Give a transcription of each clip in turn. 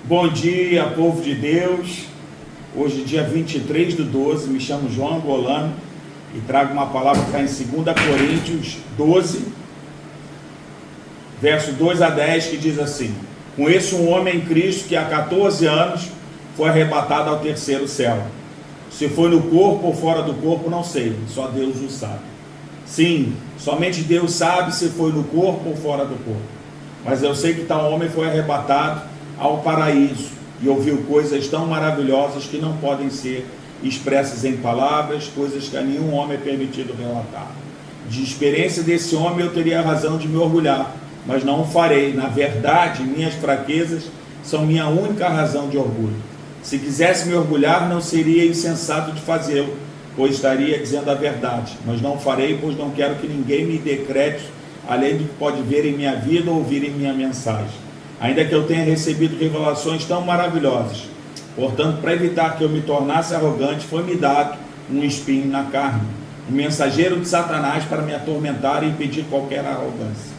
Bom dia, povo de Deus. Hoje, dia 23/12, me chamo João Angolano e trago uma palavra que está em 2 Coríntios 12, verso 2 a 10, que diz assim: Conheço um homem em Cristo que há 14 anos foi arrebatado ao terceiro céu. Se foi no corpo ou fora do corpo, não sei, só Deus o sabe. Sim, somente Deus sabe se foi no corpo ou fora do corpo. Mas eu sei que tal homem foi arrebatado ao paraíso e ouviu coisas tão maravilhosas que não podem ser expressas em palavras, coisas que a nenhum homem é permitido relatar. De experiência desse homem eu teria razão de me orgulhar, mas não o farei. Na verdade, minhas fraquezas são minha única razão de orgulho. Se quisesse me orgulhar, não seria insensato de fazê-lo, pois estaria dizendo a verdade, mas não farei, pois não quero que ninguém me dê crédito, além do que pode ver em minha vida ou ouvir em minha mensagem. Ainda que eu tenha recebido revelações tão maravilhosas. Portanto, para evitar que eu me tornasse arrogante, foi-me dado um espinho na carne, um mensageiro de Satanás para me atormentar e impedir qualquer arrogância.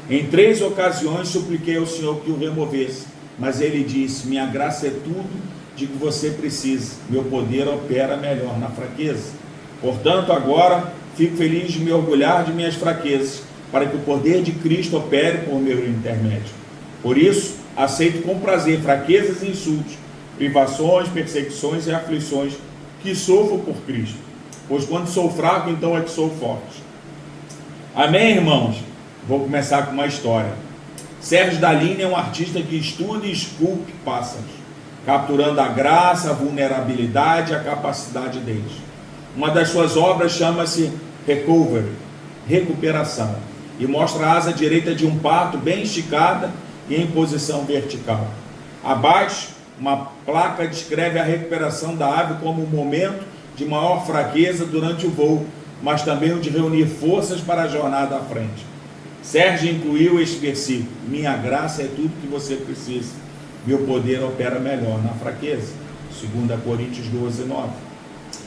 Em 3 ocasiões supliquei ao Senhor que o removesse, mas ele disse: minha graça é tudo de que você precisa, meu poder opera melhor na fraqueza. Portanto, agora fico feliz de me orgulhar de minhas fraquezas, para que o poder de Cristo opere por meu intermédio. Por isso, aceito com prazer fraquezas e insultos, privações, perseguições e aflições que sofro por Cristo, pois quando sou fraco, então é que sou forte. Amém, irmãos? Vou começar com uma história. Sérgio Dalini é um artista que estuda e esculpe pássaros, capturando a graça, a vulnerabilidade e a capacidade deles. Uma das suas obras chama-se Recovery, recuperação, e mostra a asa direita de um pato bem esticada e em posição vertical. Abaixo, uma placa descreve a recuperação da ave como um momento de maior fraqueza durante o voo, mas também o de reunir forças para a jornada à frente. Sérgio incluiu este versículo: minha graça é tudo que você precisa, meu poder opera melhor na fraqueza. 2 Coríntios 12, 9.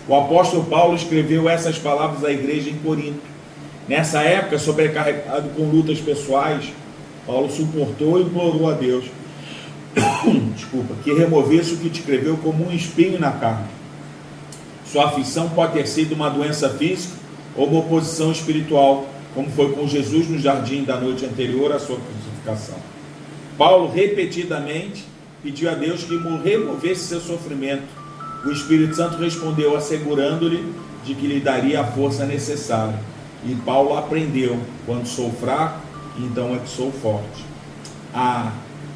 O apóstolo Paulo escreveu essas palavras à igreja em Corinto. Nessa época, sobrecarregado com lutas pessoais, Paulo suportou e implorou a Deus que removesse o que descreveu como um espinho na carne. Sua aflição pode ter sido uma doença física ou uma oposição espiritual, como foi com Jesus no jardim da noite anterior à sua crucificação. Paulo repetidamente pediu a Deus que removesse seu sofrimento. O Espírito Santo respondeu, assegurando-lhe de que lhe daria a força necessária. E Paulo aprendeu: quando sou fraco, então é que sou forte.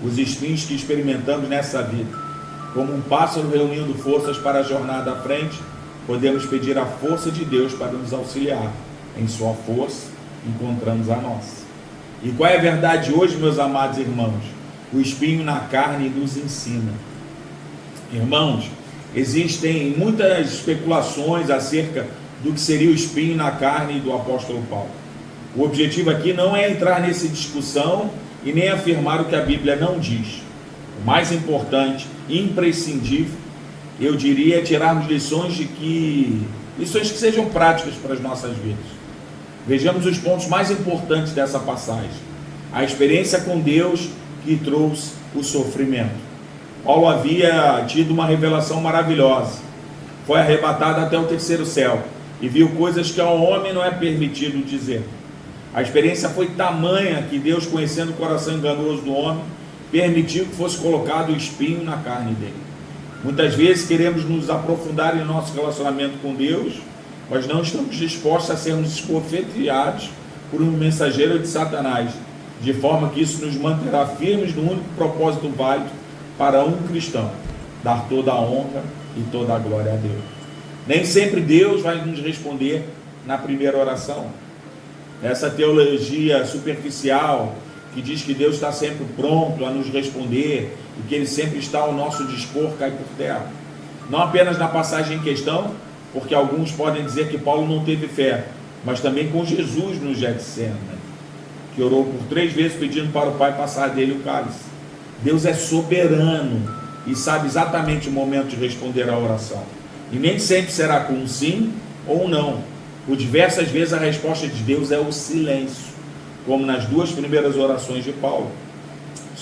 Os espinhos que experimentamos nessa vida, como um pássaro reunindo forças para a jornada à frente, podemos pedir a força de Deus para nos auxiliar. Em sua força encontramos a nossa. E qual é a verdade hoje, meus amados irmãos? O espinho na carne nos ensina. Irmãos, existem muitas especulações acerca do que seria o espinho na carne do apóstolo Paulo. O objetivo aqui não é entrar nessa discussão e nem afirmar o que a Bíblia não diz. O mais importante, imprescindível, eu diria, é tirarmos lições que sejam práticas para as nossas vidas. Vejamos os pontos mais importantes dessa passagem. A experiência com Deus que trouxe o sofrimento. Paulo havia tido uma revelação maravilhosa. Foi arrebatado até o terceiro céu e viu coisas que ao homem não é permitido dizer. A experiência foi tamanha que Deus, conhecendo o coração enganoso do homem, permitiu que fosse colocado o espinho na carne dele. Muitas vezes queremos nos aprofundar em nosso relacionamento com Deus, mas não estamos dispostos a sermos esbofeteados por um mensageiro de Satanás, de forma que isso nos manterá firmes no único propósito válido para um cristão: dar toda a honra e toda a glória a Deus. Nem sempre Deus vai nos responder na primeira oração. Essa teologia superficial que diz que Deus está sempre pronto a nos responder e que Ele sempre está ao nosso dispor, cai por terra. Não apenas na passagem em questão, porque alguns podem dizer que Paulo não teve fé, mas também com Jesus no Getsemane, que orou por 3 vezes pedindo para o Pai passar dele o cálice. Deus é soberano e sabe exatamente o momento de responder à oração. E nem sempre será com um sim ou um não. Por diversas vezes a resposta de Deus é o silêncio, como nas 2 primeiras orações de Paulo.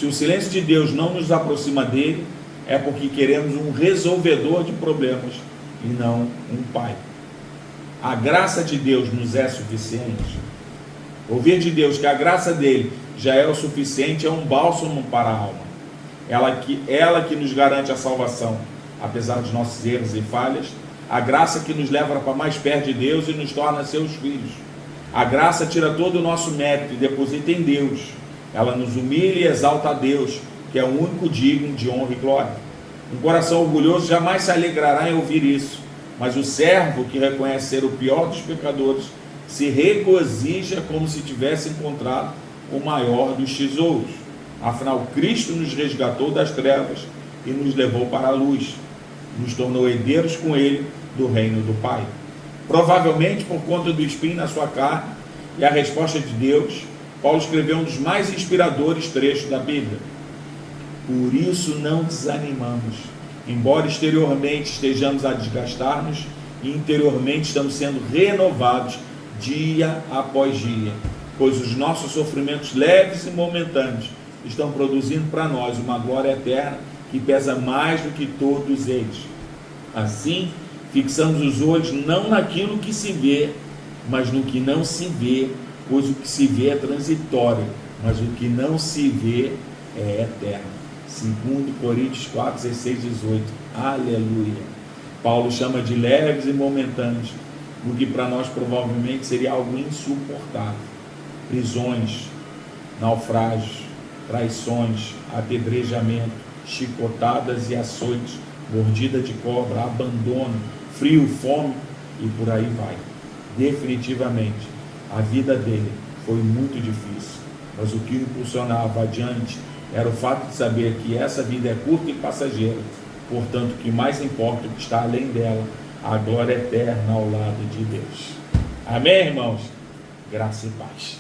Se o silêncio de Deus não nos aproxima dele, é porque queremos um resolvedor de problemas e não um pai. A graça de Deus nos é suficiente. Ouvir de Deus que a graça dele já é o suficiente é um bálsamo para a alma. Ela que nos garante a salvação, apesar dos nossos erros e falhas. A graça que nos leva para mais perto de Deus e nos torna seus filhos. A graça tira todo o nosso mérito e deposita em Deus. Ela nos humilha e exalta a Deus, que é o único digno de honra e glória. Um coração orgulhoso jamais se alegrará em ouvir isso, mas o servo que reconhece ser o pior dos pecadores se regozija como se tivesse encontrado o maior dos tesouros. Afinal, Cristo nos resgatou das trevas e nos levou para a luz, nos tornou herdeiros com ele do reino do Pai. Provavelmente por conta do espinho na sua carne e a resposta de Deus, Paulo escreveu um dos mais inspiradores trechos da Bíblia. Por isso não desanimamos, embora exteriormente estejamos a desgastar-nos, interiormente estamos sendo renovados dia após dia, pois os nossos sofrimentos leves e momentâneos estão produzindo para nós uma glória eterna que pesa mais do que todos eles. Assim, fixamos os olhos não naquilo que se vê, mas no que não se vê, pois o que se vê é transitório, mas o que não se vê é eterno. 2 Coríntios 4, 16, 18. Aleluia. Paulo chama de leves e momentâneos, o que para nós provavelmente seria algo insuportável. Prisões, naufrágios, traições, apedrejamento, chicotadas e açoites, mordida de cobra, abandono, frio, fome e por aí vai. Definitivamente, a vida dele foi muito difícil, mas o que o impulsionava adiante era o fato de saber que essa vida é curta e passageira, portanto, o que mais importa é o que está além dela, a glória eterna ao lado de Deus. Amém, irmãos? Graça e paz.